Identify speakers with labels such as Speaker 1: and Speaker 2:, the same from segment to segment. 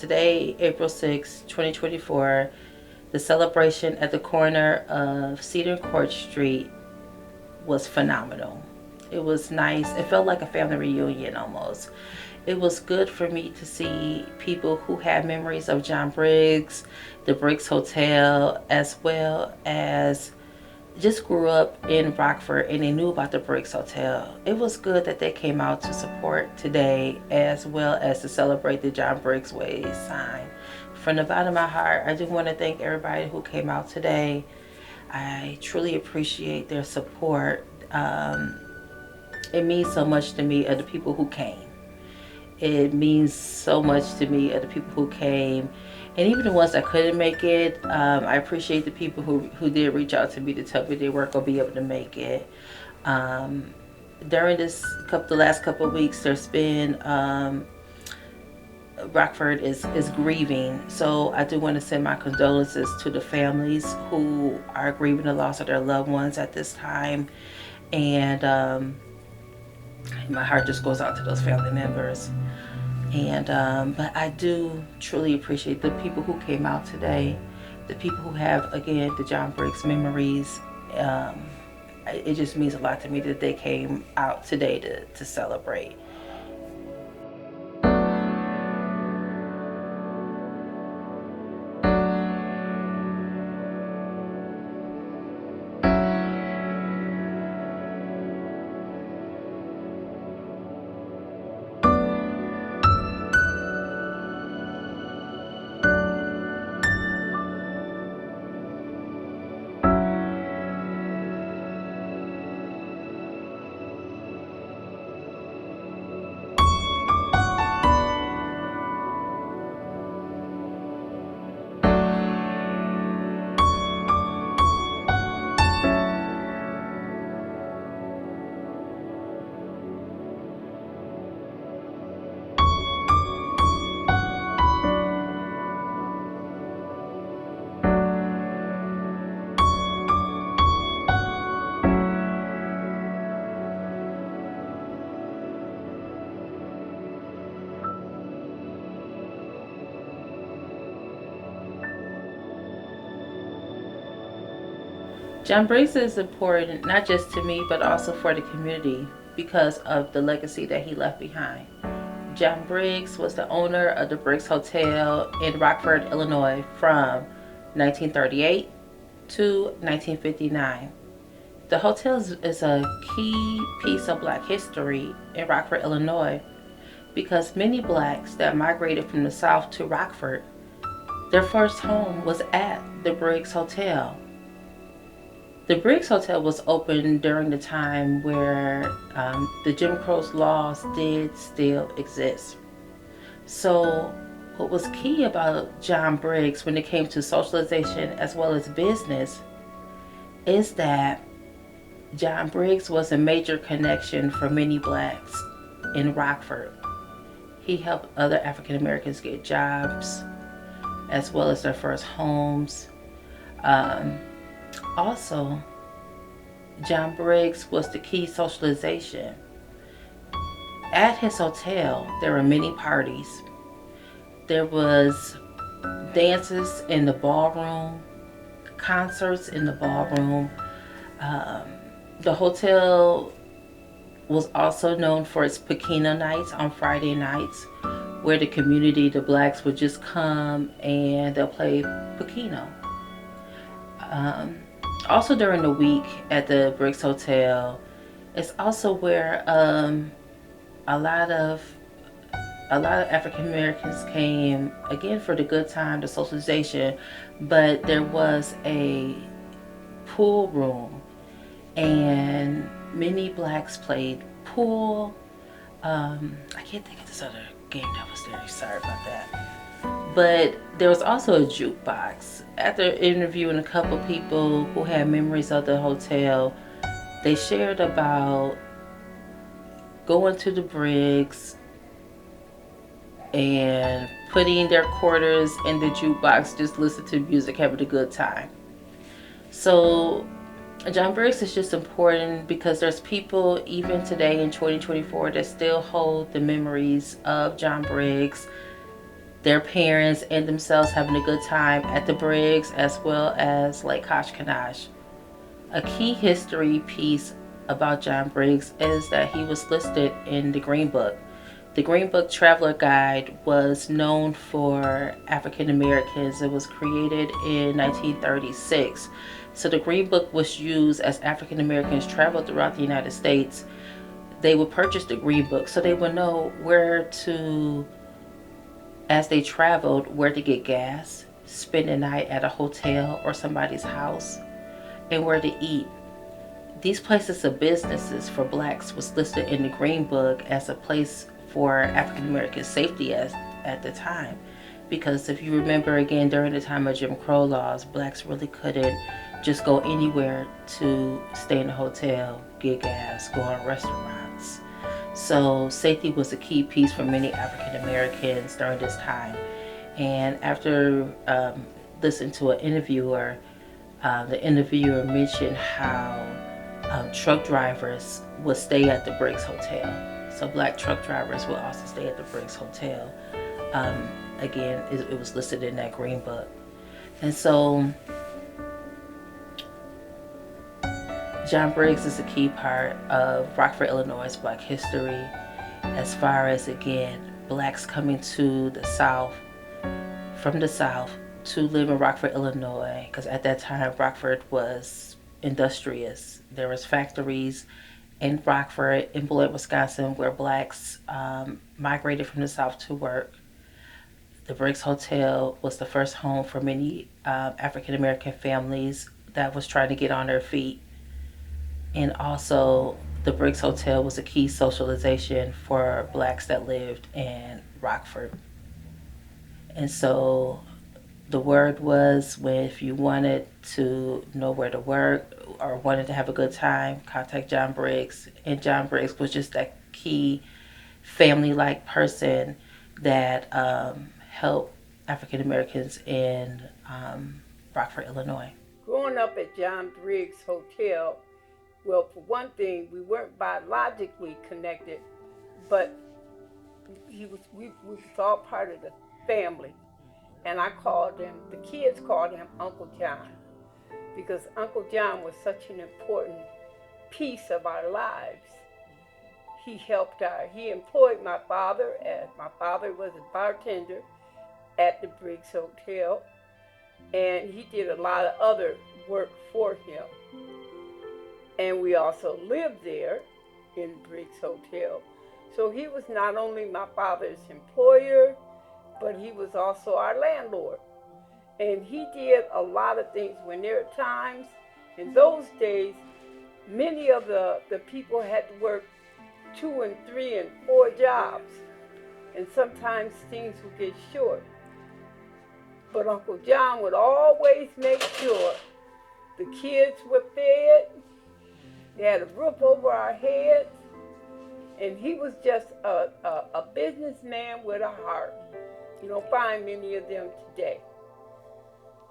Speaker 1: today, April 6, 2024, the celebration at the corner of Cedar and Court Street was phenomenal. It was nice. It felt like a family reunion almost. It was good for me to see people who had memories of John Briggs, the Briggs Hotel, as well as just grew up in Rockford and they knew about the Briggs Hotel. It was good that they came out to support today as well as to celebrate the John Briggs Way sign. From the bottom of my heart, I do want to thank everybody who came out today. I truly appreciate their support. It means so much to me of the people who came. It means so much to me of the people who came. And even the ones that couldn't make it, I appreciate the people who did reach out to me to tell me they weren't going to be able to make it. During the last couple of weeks, there's been, Rockford is grieving. So I do want to send my condolences to the families who are grieving the loss of their loved ones at this time. And my heart just goes out to those family members. And but I do truly appreciate the people who came out today, the people who have, again, the John Briggs memories. It just means a lot to me that they came out today to celebrate. John Briggs is important not just to me but also for the community because of the legacy that he left behind. John Briggs was the owner of the Briggs Hotel in Rockford, Illinois from 1938 to 1959. The hotel is a key piece of Black history in Rockford, Illinois because many Blacks that migrated from the South to Rockford, their first home was at the Briggs Hotel. The Briggs Hotel was opened during the time where the Jim Crow laws did still exist. So what was key about John Briggs when it came to socialization as well as business is that John Briggs was a major connection for many Blacks in Rockford. He helped other African Americans get jobs as well as their first homes. Also, John Briggs was the key socialization. At his hotel, there were many parties. There was dances in the ballroom, concerts in the ballroom. The hotel was also known for its Pekino nights on Friday nights, where the community, the Blacks, would just come and they'll play Pekino. Also during the week at the Briggs Hotel, it's also where a lot of African Americans came, again, for the good time, the socialization, but there was a pool room and many Blacks played pool. I can't think of this other game that was there. Sorry about that. But there was also a jukebox. After interviewing a couple people who had memories of the hotel, they shared about going to the Briggs and putting their quarters in the jukebox, just listen to music, having a good time. So John Briggs is just important because there's people even today in 2024 that still hold the memories of John Briggs. their parents and themselves having a good time at the Briggs as well as Lake Koshkonesh. A key history piece about John Briggs is that he was listed in the Green Book. The Green Book Traveler Guide was known for African Americans. It was created in 1936. So the Green Book was used as African Americans traveled throughout the United States. They would purchase the Green Book so they would know where to, as they traveled, where to get gas, spend a night at a hotel or somebody's house, and where to eat. These places of businesses for blacks was listed in the Green Book as a place for African American safety at the time. Because if you remember, again, during the time of Jim Crow laws, blacks really couldn't just go anywhere to stay in a hotel, get gas, go on restaurants. So safety was a key piece for many African Americans during this time. And after listening to an interviewer, the interviewer mentioned how truck drivers would stay at the Briggs Hotel. So black truck drivers would also stay at the Briggs Hotel. Again, it was listed in that Green Book. And so John Briggs is a key part of Rockford, Illinois' black history as far as, again, blacks coming to the South, from the South, to live in Rockford, Illinois, because at that time Rockford was industrious. There was factories in Rockford, in Beloit, Wisconsin, where blacks migrated from the South to work. The Briggs Hotel was the first home for many African American families that was trying to get on their feet. And also, the Briggs Hotel was a key socialization for blacks that lived in Rockford. And so the word was, when if you wanted to know where to work or wanted to have a good time, contact John Briggs. And John Briggs was just that key family-like person that helped African Americans in Rockford, Illinois.
Speaker 2: Growing up at John Briggs Hotel, well, for one thing, we weren't biologically connected, but we was all part of the family. And the kids called him Uncle John, because Uncle John was such an important piece of our lives. He employed my father, as my father was a bartender at the Briggs Hotel, and he did a lot of other work for him. And we also lived there in Briggs Hotel. So he was not only my father's employer, but he was also our landlord. And he did a lot of things. When there are times, in those days, many of the people had to work 2 and 3 and 4 jobs. And sometimes things would get short. But Uncle John would always make sure the kids were fed, they had a roof over our heads, and he was just a businessman with a heart. You don't find many of them today.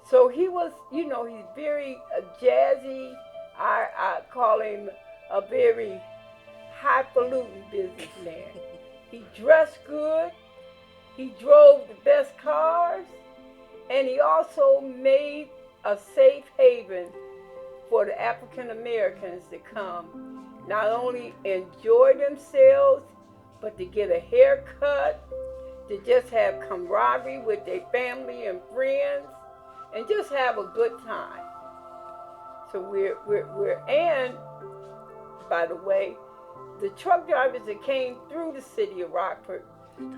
Speaker 2: So he was, he's very jazzy. I call him a very highfalutin businessman. He dressed good. He drove the best cars. And he also made a safe haven for the African Americans to come, not only enjoy themselves, but to get a haircut, to just have camaraderie with their family and friends, and just have a good time. So and by the way, the truck drivers that came through the city of Rockford,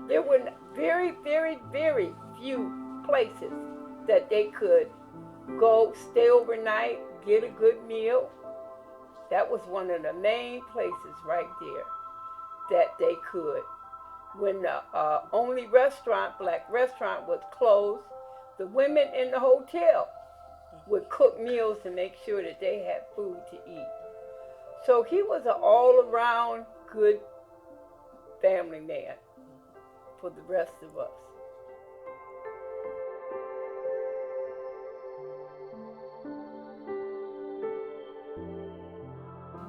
Speaker 2: there were very, very, very few places that they could go stay overnight, get a good meal. That was one of the main places right there that they could. When the only black restaurant was closed, the women in the hotel would cook meals to make sure that they had food to eat. So he was an all-around good family man for the rest of us.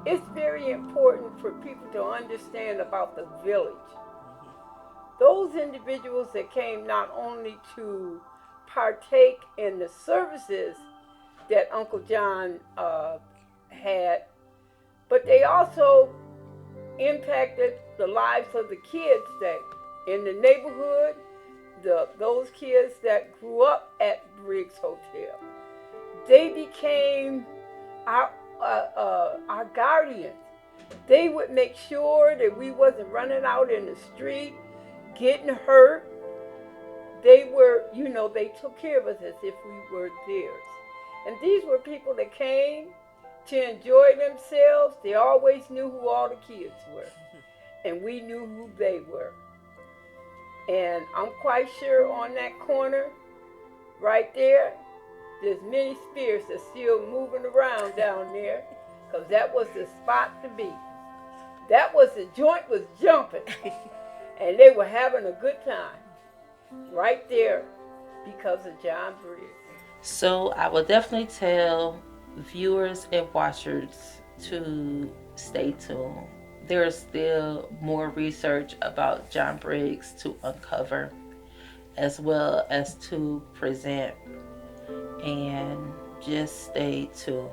Speaker 2: It's very important for people to understand about the village. those individuals that came not only to partake in the services that Uncle John had, but they also impacted the lives of the kids that in the neighborhood, those kids that grew up at Briggs Hotel. They became our guardians. They would make sure that we wasn't running out in the street, getting hurt. They were, they took care of us as if we were theirs. And these were people that came to enjoy themselves. They always knew who all the kids were. And we knew who they were. And I'm quite sure on that corner, right there, there's many spirits that's still moving around down there, because that was the spot to be. That was the joint was jumping, and they were having a good time right there because of John Briggs.
Speaker 1: So I will definitely tell viewers and watchers to stay tuned. There is still more research about John Briggs to uncover, as well as to present, and just stay tuned.